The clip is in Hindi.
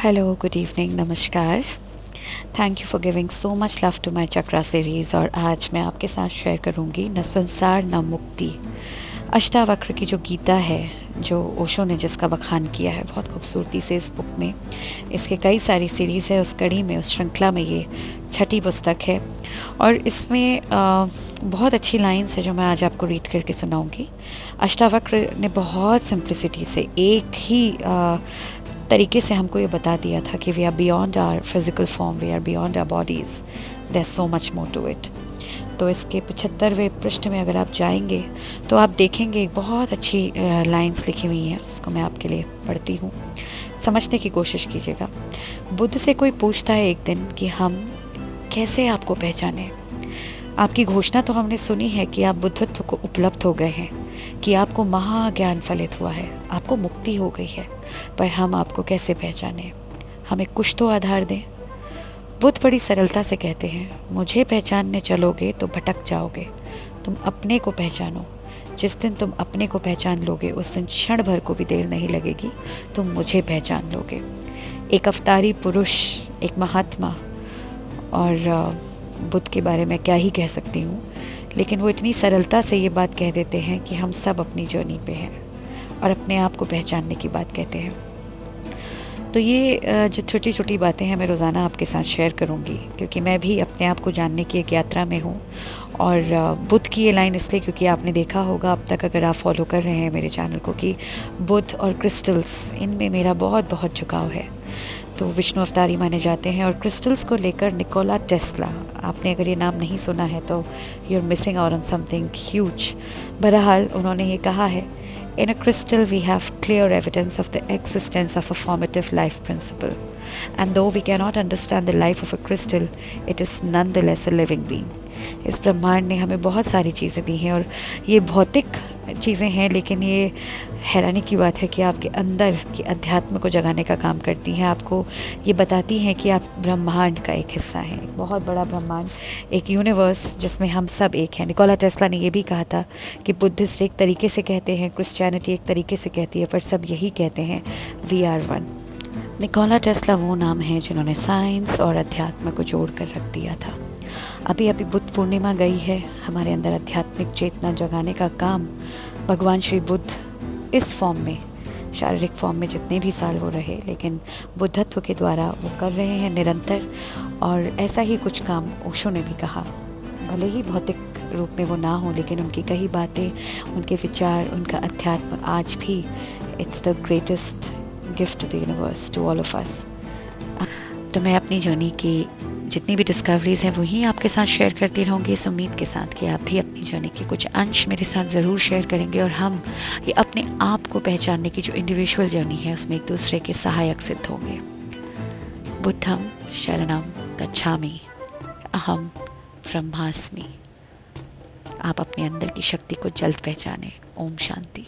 हेलो, गुड इवनिंग, नमस्कार। Thank you for giving so much love to my chakra series. और आज मैं आपके साथ शेयर करूंगी न संसार न मुक्ति, अष्टावक्र की जो गीता है, जो ओशो ने जिसका बखान किया है बहुत खूबसूरती से इस बुक में। इसके कई सारी सीरीज़ है, उस कड़ी में, उस श्रृंखला में ये छठी पुस्तक है। और इसमें बहुत अच्छी लाइन्स है जो मैं आज आपको रीड करके सुनाऊंगी। अष्टावक्र ने बहुत सिंप्लिसिटी से एक ही तरीके से हमको ये बता दिया था कि we are beyond our physical form, we are beyond our bodies, there so much more to it. तो इसके 75वें पृष्ठ में अगर आप जाएंगे तो आप देखेंगे बहुत अच्छी लाइंस लिखी हुई हैं। उसको मैं आपके लिए पढ़ती हूँ, समझने की कोशिश कीजिएगा। बुद्ध से कोई पूछता है एक दिन कि हम कैसे आपको पहचानें। आपकी घोषणा तो हमने सुनी है कि आप बुद्धत्व को उपलब्ध हो गए हैं, कि आपको महाज्ञान फलित हुआ है, आपको मुक्ति हो गई है, पर हम आपको कैसे पहचानें? हमें कुछ तो आधार दें। बुद्ध बड़ी सरलता से कहते हैं, मुझे पहचानने चलोगे तो भटक जाओगे, तुम अपने को पहचानो। जिस दिन तुम अपने को पहचान लोगे उस दिन क्षण भर को भी देर नहीं लगेगी, तुम मुझे पहचान लोगे। एक अवतारी पुरुष, एक महात्मा, और बुद्ध के बारे में क्या ही कह सकती हूँ, लेकिन वो इतनी सरलता से ये बात कह देते हैं कि हम सब अपनी जर्नी पे हैं और अपने आप को पहचानने की बात कहते हैं। तो ये जो छोटी छोटी बातें हैं मैं रोज़ाना आपके साथ शेयर करूँगी, क्योंकि मैं भी अपने आप को जानने की एक यात्रा में हूँ। और बुद्ध की ये लाइन इसलिए क्योंकि आपने देखा होगा अब तक, अगर आप फॉलो कर रहे हैं मेरे चैनल को, कि बुद्ध और क्रिस्टल्स, इनमें मेरा बहुत बहुत झुकाव है। तो विष्णु अवतारी माने जाते हैं। और क्रिस्टल्स को लेकर निकोला टेस्ला, आपने अगर ये नाम नहीं सुना है तो you are missing out on something huge. बहरहाल उन्होंने ये कहा है, in a crystal we have clear evidence of the existence of a formative life principle, and though we can not understand the life of a crystal, it is nonetheless a living being. इस ब्रह्मांड ने हमें बहुत सारी चीज़ें दी हैं, और ये भौतिक चीज़ें हैं, लेकिन ये हैरानी की बात है कि आपके अंदर की अध्यात्म को जगाने का काम करती हैं। आपको ये बताती हैं कि आप ब्रह्मांड का एक हिस्सा हैं, एक बहुत बड़ा ब्रह्मांड, एक यूनिवर्स जिसमें हम सब एक हैं। निकोला टेस्ला ने ये भी कहा था कि बुद्धिस्ट एक तरीके से कहते हैं, क्रिश्चियनिटी एक तरीके से कहती है, पर सब यही कहते हैं, we are one. Nikola Tesla वो नाम है जिन्होंने साइंस और अध्यात्म को जोड़ कर रख दिया था। अभी अभी बुद्ध पूर्णिमा गई है। हमारे अंदर आध्यात्मिक चेतना जगाने का काम भगवान श्री बुद्ध इस फॉर्म में, शारीरिक फॉर्म में जितने भी साल वो रहे, लेकिन बुद्धत्व के द्वारा वो कर रहे हैं निरंतर। और ऐसा ही कुछ काम ओशो ने भी कहा, भले ही भौतिक रूप में वो ना हो, लेकिन उनकी कई बातें, उनके विचार, उनका अध्यात्म आज भी it's the greatest gift to the universe, to all of us. तो मैं अपनी जर्नी की जितनी भी डिस्कवरीज़ हैं वही आपके साथ शेयर करती रहूँगी, इस उम्मीद के साथ कि आप भी अपनी जर्नी के कुछ अंश मेरे साथ ज़रूर शेयर करेंगे, और हम ये अपने आप को पहचानने की जो इंडिविजुअल जर्नी है उसमें एक दूसरे के सहायक सिद्ध होंगे। बुद्धं शरणं गच्छामि, अहम ब्रह्मास्मि। आप अपने अंदर की शक्ति को जल्द पहचानें। ओम शांति।